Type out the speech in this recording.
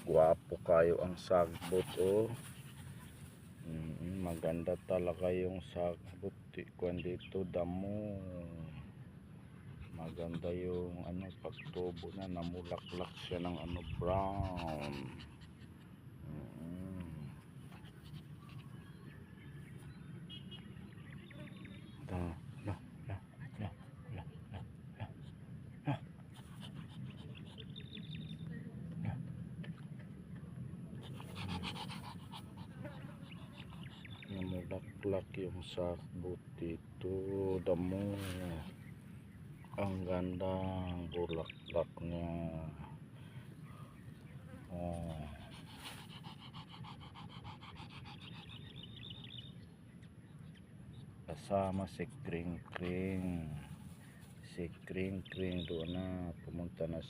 Guwapo kayo ang sagbot, oh. Maganda talaga yung sagbot. Kung dito damo, maganda yung ano, pagtubo na, namulaklak siya ng ano, brown. Da, la, la, la, la, la, la, la, la. Namulaklak yung sagbot dito, damo. Ang gandang bulaklak niya. Oh. Kasama si Kring Kring. Si Kring Kring doon na, pumunta na